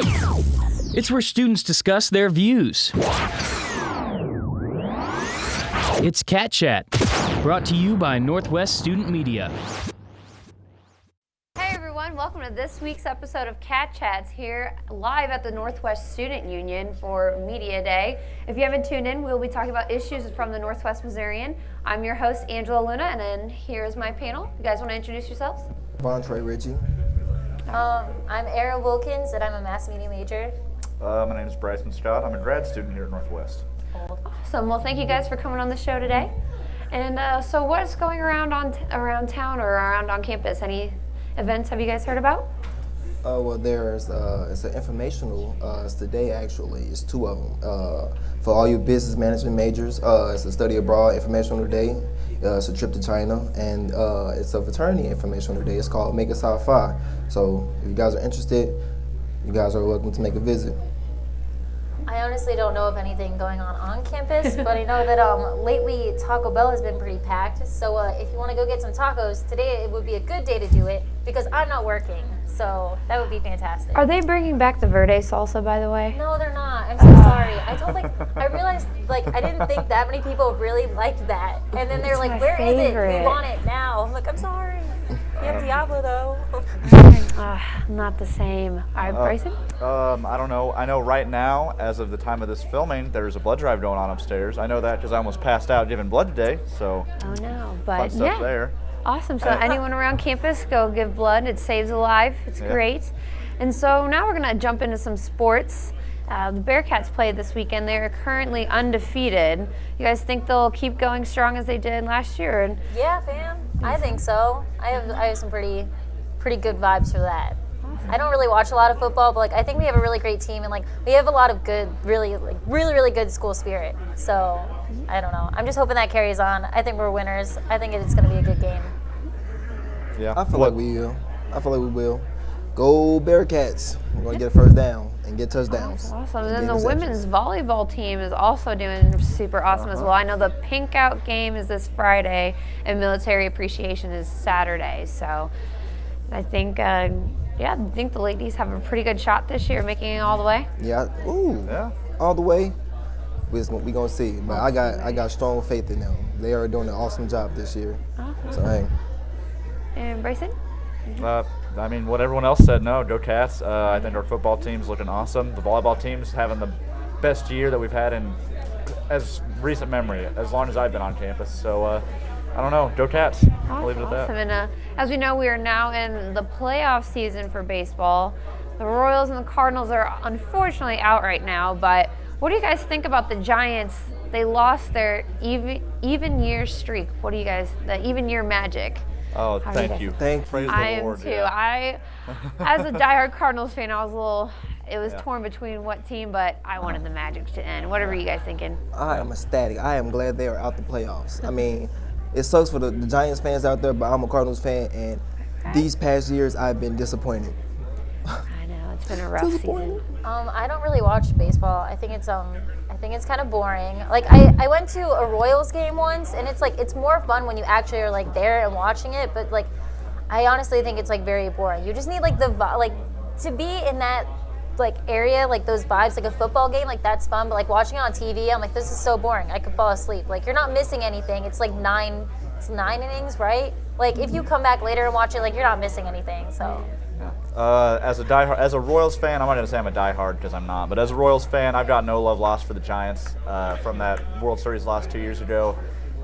It's where students discuss their views. It's Cat Chat, brought to you by Northwest Student Media. Hey everyone, welcome to this week's episode of Cat Chats here live at the Northwest Student Union for Media Day. If you haven't tuned in, we'll be talking about issues from the Northwest Missourian. I'm your host, Angela Luna, and then here's my panel. You guys want to introduce yourselves? Pantry, Richie. I'm Erin Wilkins, and I'm a mass media major. My name is Bryson Scott. I'm a grad student here at Northwest. Awesome. Well, thank you guys for coming on the show today. And so what's going around around town or around on campus? Any events have you guys heard about? Well, there's it's an informational. It's today actually. It's two of them. For all you business management majors, it's a study abroad informational day. It's a trip to China, and it's a fraternity informational day. It's called Make Us High Five. So if you guys are interested, you guys are welcome to make a visit. I honestly don't know of anything going on campus, but I know that lately Taco Bell has been pretty packed. So if you want to go get some tacos, today it would be a good day to do it because I'm not working. So that would be fantastic. Are they bringing back the verde salsa, by the way? No, they're not. I'm so sorry. I realized I didn't think that many people really liked that. And then they're like, where is it? We want it now. I'm like, I'm sorry. You have Diablo though. Not the same. All right, Bryson? I don't know. I know right now, as of the time of this filming, there's a blood drive going on upstairs. I know that because I almost passed out giving blood today. So Oh no, fun but stuff yeah. there. Awesome. So anyone around campus, go give blood. It saves a life. It's great. And so now we're going to jump into some sports. The Bearcats played this weekend. They're currently undefeated. You guys think they'll keep going strong as they did last year? And Yeah, fam. I think so. I have some pretty good vibes for that. I don't really watch a lot of football, but I think we have a really great team, and we have a lot of good, really good school spirit. So I don't know. I'm just hoping that carries on. I think we're winners. I think it's going to be a good game. Yeah. I feel like we will. Go Bearcats. We're going to get a first down and get touchdowns. awesome. And then the women's volleyball team is also doing super awesome as well. I know the Pink Out game is this Friday, and Military Appreciation is Saturday. So I think, I think the ladies have a pretty good shot this year, making it all the way. Yeah. Ooh. Yeah. All the way. We're gonna see. But I got strong faith in them. They are doing an awesome job this year. So hey. And Bryson? I mean, what everyone else said, no, go Cats. I think our football team's looking awesome. The volleyball team's having the best year that we've had in as recent memory, as long as I've been on campus. So, I don't know, go Cats. I'll leave it at that. Awesome. And as we know, we are now in the playoff season for baseball. The Royals and the Cardinals are unfortunately out right now, but what do you guys think about the Giants? They lost their even year streak. What do you guys, the even year magic? Oh, thank you. Thank you. Praise I the am Lord. too. Yeah. As a diehard Cardinals fan, I was torn between what team, but I wanted the Magic to end. What are you guys thinking? I am ecstatic. I am glad they are out the playoffs. I mean, it sucks for the Giants fans out there, but I'm a Cardinals fan, and these past years I've been disappointed. I know, it's been a rough season. I don't really watch baseball. I think it's kind of boring. I went to a Royals game once, and it's more fun when you actually are there and watching it. But I honestly think it's very boring. You just need to be in that area, those vibes, a football game, that's fun. But watching it on TV, I'm this is so boring. I could fall asleep. You're not missing anything. It's nine innings, right? If you come back later and watch it, you're not missing anything. So. As a Royals fan, I'm not going to say I'm a diehard because I'm not, but as a Royals fan, I've got no love lost for the Giants from that World Series loss 2 years ago.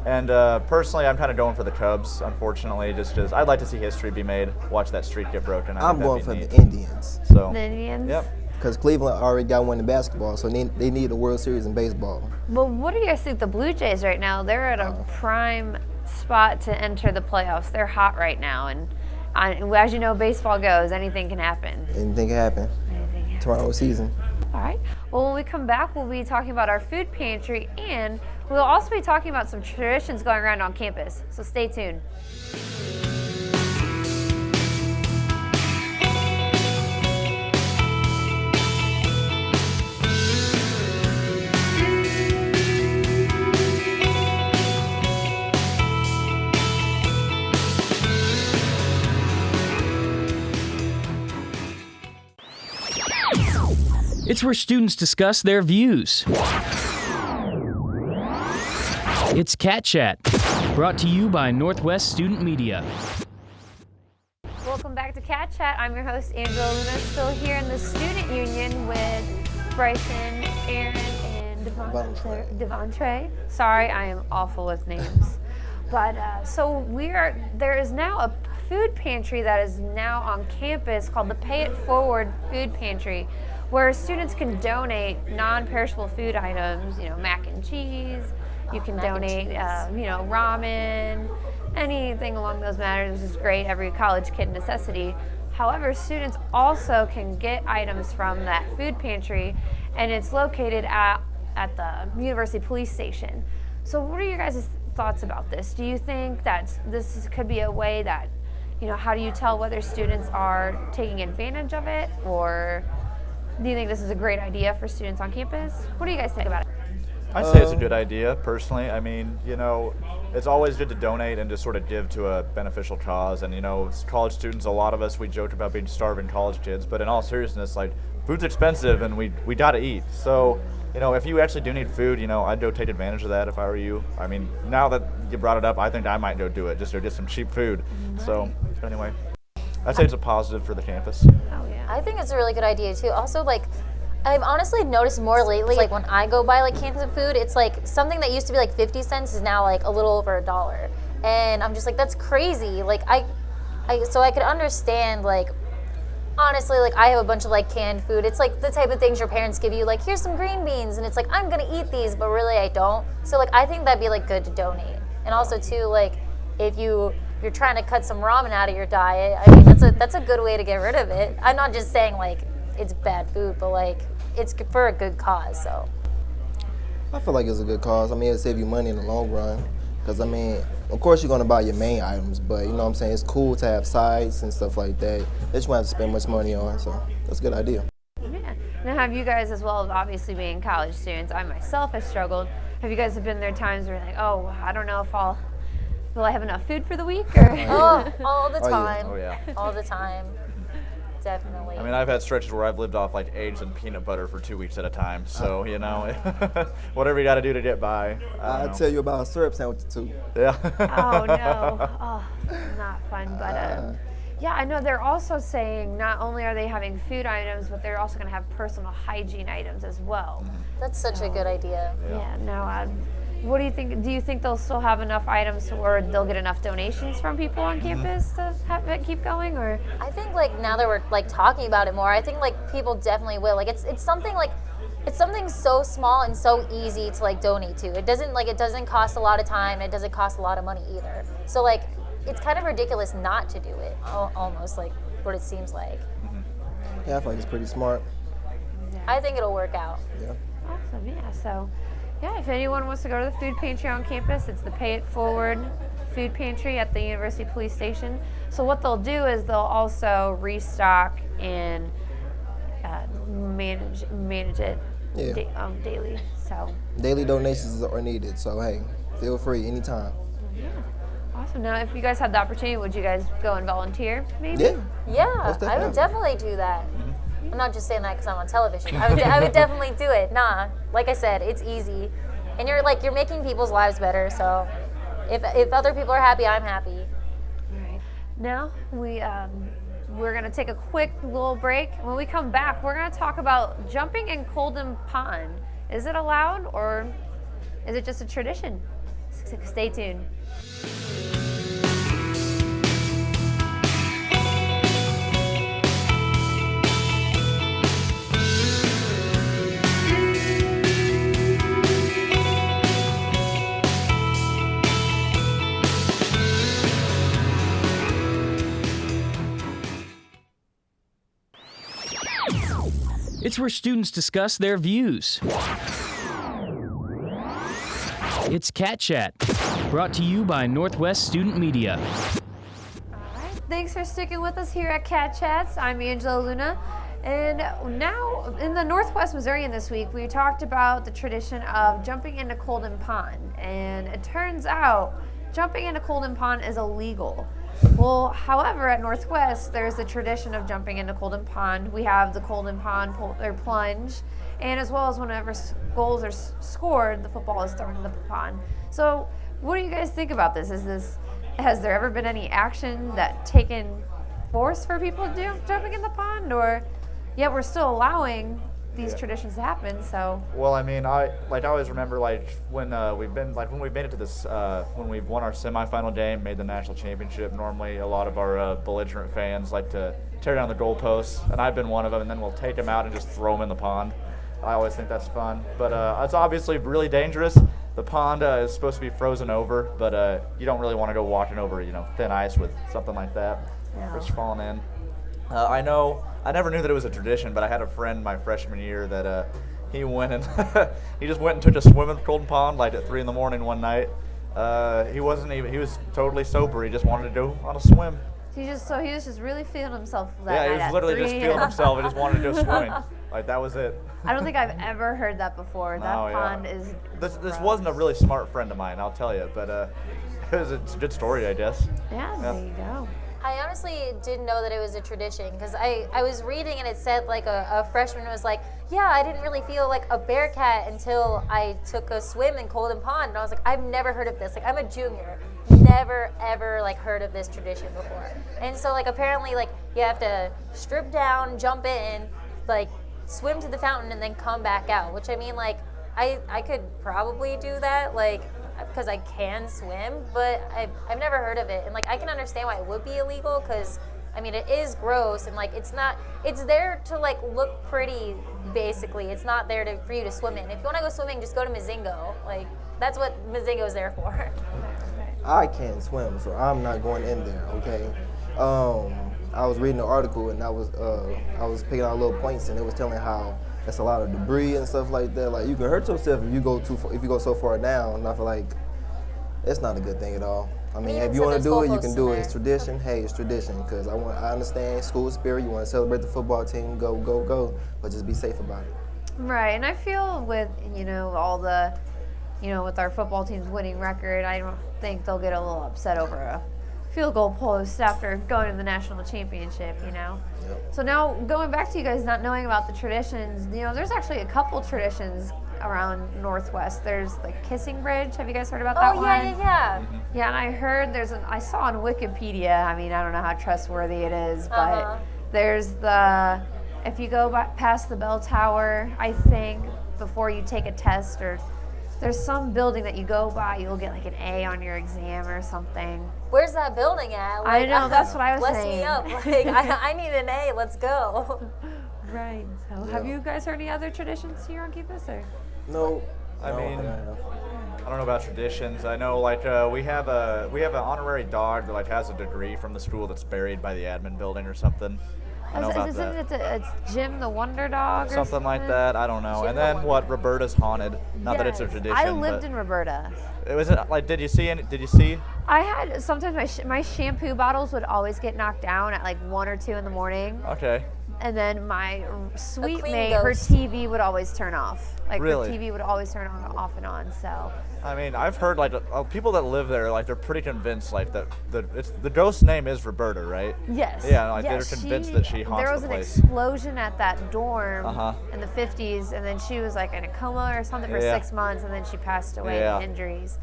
And personally, I'm kind of going for the Cubs, unfortunately, just because I'd like to see history be made, watch that streak get broken. I'm going for the Indians. So, The Indians? Yep. Because Cleveland already got one in basketball, so they need a World Series in baseball. Well, what do you guys think the Blue Jays right now? They're at a prime spot to enter the playoffs. They're hot right now, and as you know, baseball goes, anything can happen. Anything can happen. Tomorrow's season. All right. Well, when we come back, we'll be talking about our food pantry, and we'll also be talking about some traditions going around on campus. So stay tuned. It's where students discuss their views. It's Cat Chat, brought to you by Northwest Student Media. Welcome back to Cat Chat. I'm your host, Angela Luna, still here in the Student Union with Bryson, Aaron, and Devontre. Sorry, I am awful with names. But so there is now a food pantry that is now on campus called the Pay It Forward Food Pantry, where students can donate non-perishable food items, mac and cheese. You can donate, ramen, anything along those matters, which is great. Every college kid necessity. However, students also can get items from that food pantry, and it's located at the University Police Station. So what are your guys' thoughts about this? Do you think that this could be a way that, how do you tell whether students are taking advantage of it, or do you think this is a great idea for students on campus? What do you guys think about it? I'd say it's a good idea, personally. I mean, it's always good to donate and just sort of give to a beneficial cause. And, as college students, a lot of us, we joke about being starving college kids. But in all seriousness, food's expensive and we got to eat. So, if you actually do need food, I'd go take advantage of that if I were you. I mean, now that you brought it up, I think I might go do it just to get some cheap food. Right. So, anyway, I'd say it's a positive for the campus. Oh, yeah. I think it's a really good idea, too. Also, I've honestly noticed more lately, when I go buy canned food, it's something that used to be 50 cents is now a little over $1. And I'm just that's crazy. So I could understand, honestly, I have a bunch of canned food. It's the type of things your parents give you, here's some green beans, and it's I'm gonna eat these, but really I don't. So I think that'd be good to donate. And also too, if you're trying to cut some ramen out of your diet, I mean that's a good way to get rid of it. I'm not just saying it's bad food, but it's for a good cause. So I feel like it's a good cause. I mean, it'll save you money in the long run. Because, I mean, of course you're going to buy your main items, but, you know what I'm saying, it's cool to have sides and stuff like that that you won't have to spend much money on. So that's a good idea. Yeah. Now, have you guys, as well as obviously being college students, I myself have struggled. Have you guys been there times where you're I don't know if will I have enough food for the week? Or all the time. Oh, yeah. All the time. Definitely. I mean, I've had stretches where I've lived off eggs and peanut butter for 2 weeks at a time. So, whatever you got to do to get by. I'll tell you about a syrup sandwich too. Yeah. Oh, no. Oh, not fun. But, yeah, I know they're also saying not only are they having food items, but they're also going to have personal hygiene items as well. That's such a good idea. Yeah, no, what do you think? Do you think they'll still have enough items where they'll get enough donations from people on campus to have it keep going? Or I think now that we're talking about it more, I think people definitely will. It's something it's something so small and so easy to donate to. It doesn't cost a lot of time. It doesn't cost a lot of money either. So it's kind of ridiculous not to do it. Almost what it seems like. Yeah, I feel like it's pretty smart. yeah. I think it'll work out. Yeah. Awesome, yeah. So, yeah, if anyone wants to go to the food pantry on campus, it's the Pay It Forward Food Pantry at the University Police Station. So what they'll do is they'll also restock and manage it daily. So daily donations are needed. So hey, feel free anytime. yeah, awesome. Now, if you guys had the opportunity, would you guys go and volunteer? Maybe. Yeah. Yeah, I would definitely do that. I'm not just saying that because I'm on television. I would definitely do it. Nah, like I said, it's easy, and you're making people's lives better. So if other people are happy, I'm happy. All right. Now we're gonna take a quick little break. When we come back, we're gonna talk about jumping in Colden Pond. Is it allowed or is it just a tradition? Stay tuned. It's where students discuss their views. It's Cat Chat, brought to you by Northwest Student Media. All right. Thanks for sticking with us here at Cat Chats. I'm Angela Luna. And now in the Northwest Missourian this week, we talked about the tradition of jumping into Colden Pond. And it turns out jumping into Colden Pond is illegal. Well, however, at Northwest, there's the tradition of jumping into Colden Pond. We have the Colden Pond plunge, and as well as whenever goals are scored, the football is thrown in the pond. So, what do you guys think about this? Has there ever been any action that taken force for people jumping in the pond, or yet we're still allowing these traditions to happen? So. Well, I mean, I always remember when we've made it to this when we've won our semifinal game, made the national championship. Normally, a lot of our belligerent fans like to tear down the goalposts, and I've been one of them. And then we'll take them out and just throw them in the pond. I always think that's fun, but it's obviously really dangerous. The pond is supposed to be frozen over, but you don't really want to go walking over thin ice with something like that. Just falling in. I know. I never knew that it was a tradition, but I had a friend my freshman year that he went and he just went and took a swim in Colden Pond like at 3 a.m. one night. He was totally sober. He just wanted to go on a swim. He was just really feeling himself that Yeah, night. he was literally just feeling himself. He just wanted to go swimming. Like that was it. I don't think I've ever heard that before. That pond is. This wasn't a really smart friend of mine, I'll tell you, but it's a good story, I guess. Yeah, there you go. I honestly didn't know that it was a tradition because I was reading and it said like a freshman was like, yeah, I didn't really feel like a bear cat until I took a swim in Colden Pond. And I was like, I've never heard of this. Like, I'm a junior. Never, ever like heard of this tradition before. And so like apparently like you have to strip down, jump in, like swim to the fountain and then come back out, which I mean like I could probably do that like because I can swim, but I've never heard of it. And like I can understand why it would be illegal because I mean it is gross and like it's there to like look pretty basically. It's not there for you to swim in. If you want to go swimming, just go to Mazingo. Like that's what Mazingo is there for. I can't swim, so I'm not going in there. Okay. I was reading an article and I was picking out little points and it was telling how there's a lot of debris and stuff like that. Like you can hurt yourself if you go too far, if you go so far down. And I feel like it's not a good thing at all. I mean, if you want to do it, you can do it. It's tradition. Hey, it's tradition. Because I understand school spirit. You want to celebrate the football team. Go, go, go. But just be safe about it. Right, and I feel with all the, with our football team's winning record, I don't think they'll get a little upset over a field goal post after going to the national championship. Yep. So now going back to you guys not knowing about the traditions, there's actually a couple traditions around Northwest. There's the Kissing Bridge. Have you guys heard about that one? Yeah. Yeah, and I heard I saw on Wikipedia, I mean, I don't know how trustworthy it is, but there's if you go past the bell tower, I think, before you take a test, or there's some building that you go by, you'll get like an A on your exam or something. Where's that building at? Like, I know, that's what I was saying. Bless me up. Like, I need an A. Let's go. Right. So, have you guys heard any other traditions here on campus, or? No. I mean, I don't know about traditions. I know like we have an honorary dog that like has a degree from the school that's buried by the admin building or something. I know about that. It's Jim the Wonder Dog or something like that. I don't know. And then Roberta's haunted. Not that it's a tradition. I lived in Roberta. Was it like? Did you see? I had sometimes my shampoo bottles would always get knocked down at like 1 or 2 in the morning. Okay. And then my suite mate, ghost. her TV would always turn off. Like really? her TV would always turn on, off and on. So. I mean, I've heard like people that live there, like they're pretty convinced like that the ghost's name is Roberta, right? Yes. Yeah, like they're convinced that she haunts There was the an place. explosion at that dorm in the 50s, and then she was like in a coma or something for 6 months, and then she passed away in injuries.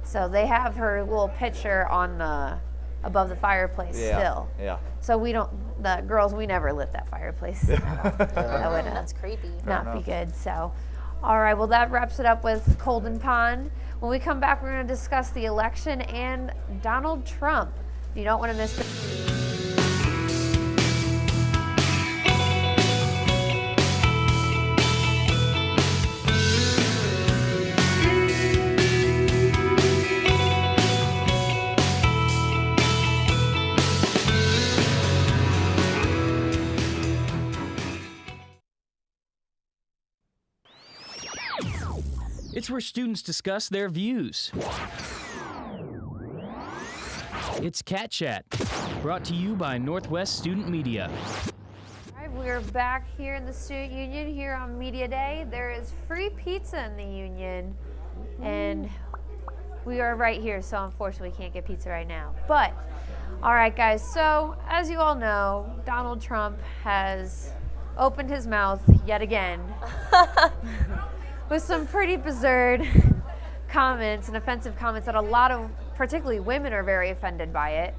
So they have her little picture on above the fireplace still. Yeah. So the girls, we never lit that fireplace at all. That would That's creepy. not be good. So, all right, well, that wraps it up with Colden Pond. When we come back, we're going to discuss the election and Donald Trump. You don't want to miss it. It's where students discuss their views. It's Cat Chat, brought to you by Northwest Student Media. All right, we're back here in the Student Union here on Media Day. There is free pizza in the Union, and we are right here, so unfortunately we can't get pizza right now. But All right, guys. So, as you all know, Donald Trump has opened his mouth yet again with some pretty absurd comments and offensive comments that a lot of, particularly women, are very offended by it.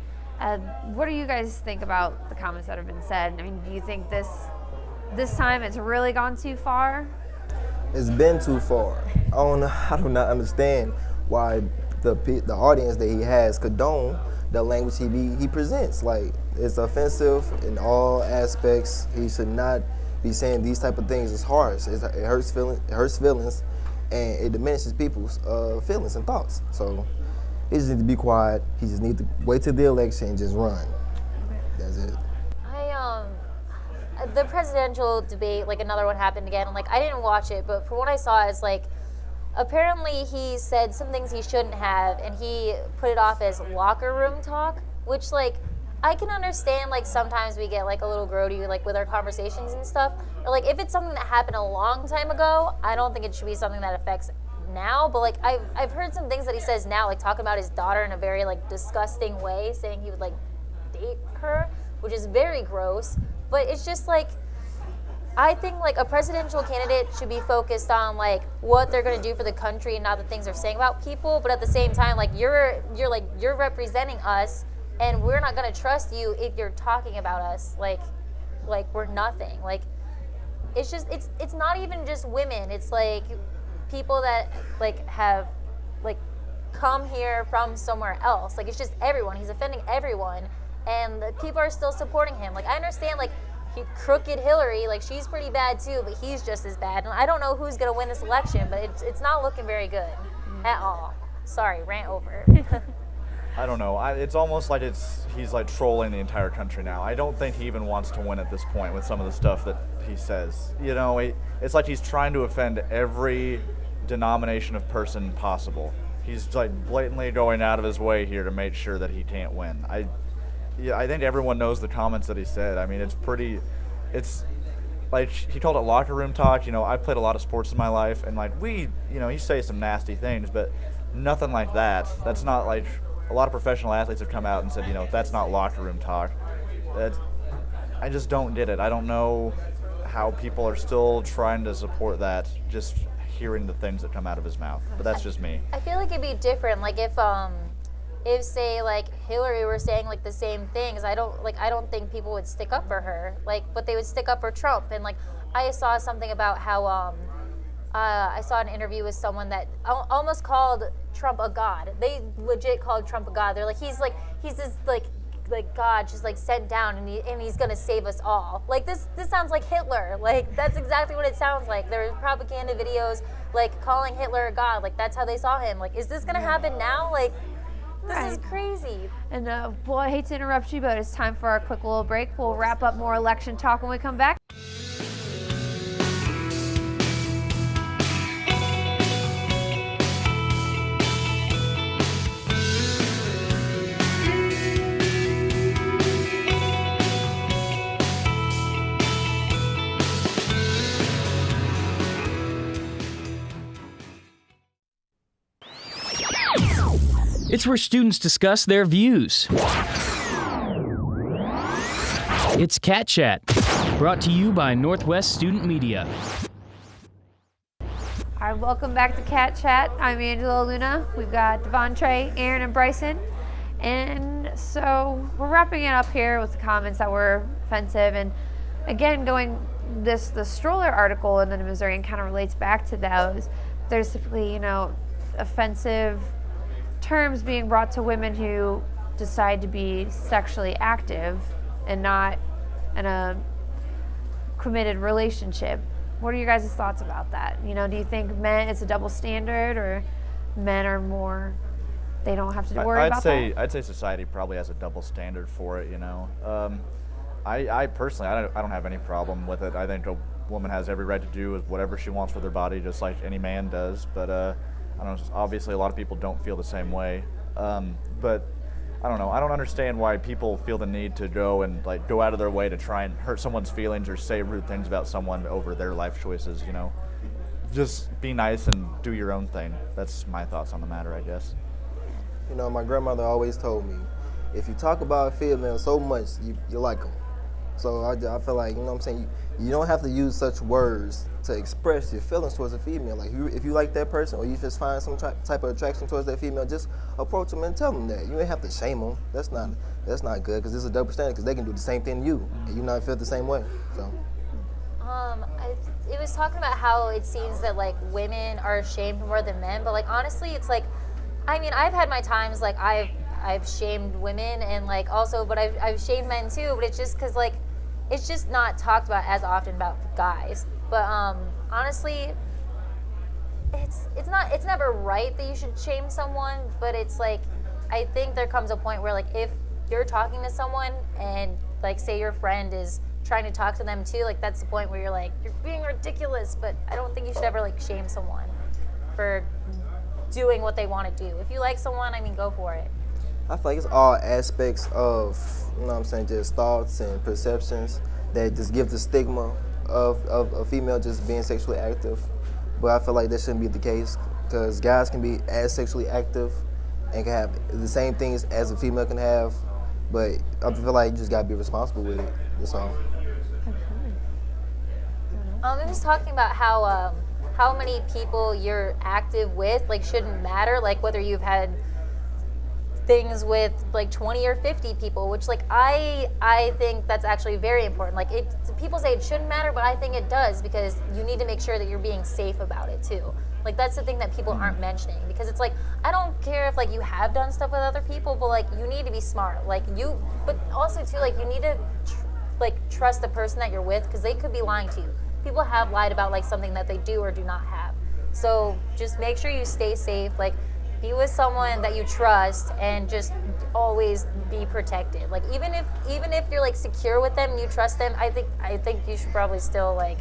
What do you guys think about the comments that have been said? I mean, do you think this time it's really gone too far? It's been too far. I do not understand why the audience that he has condone the language he presents. Like, it's offensive in all aspects. He should not be saying these type of things. It's harsh. It hurts feelings, and it diminishes people's feelings and thoughts. So he just needs to be quiet. He just needs to wait till the election and just run. That's it. The presidential debate, like another one happened again, and like I didn't watch it, but from what I saw, it's like apparently he said some things he shouldn't have, and he put it off as locker room talk, which like I can understand. Like sometimes we get like a little grody like with our conversations and stuff, or like if it's something that happened a long time ago, I don't think it should be something that affects now. But like I've heard some things that he says now, like talking about his daughter in a very like disgusting way, saying he would like date her, which is very gross. But it's just like, I think like a presidential candidate should be focused on like what they're going to do for the country and not the things they're saying about people. But at the same time, like you're representing us, and we're not going to trust you if you're talking about us like we're nothing. Like it's just it's not even just women. It's like people that like have like come here from somewhere else. Like it's just everyone. He's offending everyone. And the people are still supporting him. Like I understand, like crooked Hillary, like she's pretty bad too, but he's just as bad. And I don't know who's gonna win this election, but it's not looking very good at all. Sorry, rant over. I don't know. It's almost like he's like trolling the entire country now. I don't think he even wants to win at this point with some of the stuff that he says. You know, it's like he's trying to offend every denomination of person possible. He's like blatantly going out of his way here to make sure that he can't win. I think everyone knows the comments that he said. I mean, it's like he called it locker room talk. You know, I've played a lot of sports in my life, and like you say some nasty things, but nothing like that. That's not like a lot of professional athletes have come out and said, that's not locker room talk. I just don't get it. I don't know how people are still trying to support that, just hearing the things that come out of his mouth. But that's just me. I feel like it'd be different. Like if say like Hillary were saying like the same things, I don't think people would stick up for her, like, but they would stick up for Trump. And like I saw something about how I saw an interview with someone that almost called Trump a god. They legit called Trump a god. They're like he's this like God just like sent down, and he's gonna save us all. Like this sounds like Hitler. Like that's exactly what it sounds like. There's propaganda videos like calling Hitler a god. Like that's how they saw him. Like is this gonna happen now? Like this is crazy. And well, I hate to interrupt you, but it's time for our quick little break. We'll wrap up more election talk when we come back. It's where students discuss their views. It's Cat Chat, brought to you by Northwest Student Media. All right, welcome back to Cat Chat. I'm Angela Luna. We've got Devontre, Aaron, and Bryson. And so we're wrapping it up here with the comments that were offensive. And again, the stroller article in the Missourian kind of relates back to those. There's typically, offensive terms being brought to women who decide to be sexually active and not in a committed relationship. What are your guys' thoughts about that? Do you think it's a double standard, or men are more, they don't have to worry about that? I'd say society probably has a double standard for it, I personally, I don't have any problem with it. I think a woman has every right to do whatever she wants for their body, just like any man does. But I don't know, obviously a lot of people don't feel the same way. But I don't know. I don't understand why people feel the need to go out of their way to try and hurt someone's feelings or say rude things about someone over their life choices, Just be nice and do your own thing. That's my thoughts on the matter, I guess. My grandmother always told me, if you talk about a female so much, you like them. So I feel like, you know what I'm saying, you don't have to use such words to express your feelings towards a female. Like if you like that person or you just find some type of attraction towards that female, just approach them and tell them that. You ain't have to shame them. That's not good, because it's a double standard, because they can do the same thing to you and you not feel the same way. So. It was talking about how it seems that like women are ashamed more than men, but like honestly, it's like, I mean, I've had my times like I've shamed women and like also, but I've shamed men too. But it's just because like it's just not talked about as often about guys. But honestly, it's never right that you should shame someone. But it's like I think there comes a point where like if you're talking to someone and like say your friend is trying to talk to them too, like that's the point where you're like, you're being ridiculous. But I don't think you should ever like shame someone for doing what they want to do. If you like someone, I mean, go for it. I feel like it's all aspects of, you know what I'm saying, just thoughts and perceptions that just give the stigma of a female just being sexually active. But I feel like that shouldn't be the case, because guys can be as sexually active and can have the same things as a female can have. But I feel like you just gotta be responsible with it. That's all. It was talking about how many people you're active with like shouldn't matter, like whether you've had things with like 20 or 50 people, which like I think that's actually very important. Like people say it shouldn't matter, but I think it does, because you need to make sure that you're being safe about it too. Like that's the thing that people aren't mentioning, because it's like I don't care if like you have done stuff with other people, but like you need to be smart. Like but also too, like you need to trust the person that you're with, because they could be lying to you. People have lied about like something that they do or do not have. So just make sure you stay safe. Like be with someone that you trust and just always be protected. Like even if you're like secure with them and you trust them, I think you should probably still like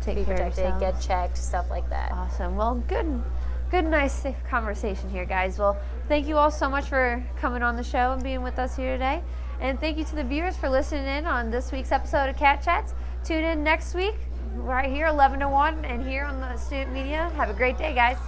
be protected, get checked, stuff like that. Awesome. Well, good, nice, safe conversation here, guys. Well, thank you all so much for coming on the show and being with us here today. And thank you to the viewers for listening in on this week's episode of Cat Chats. Tune in next week, right here, 11 to 1, and here on the Student Media. Have a great day, guys.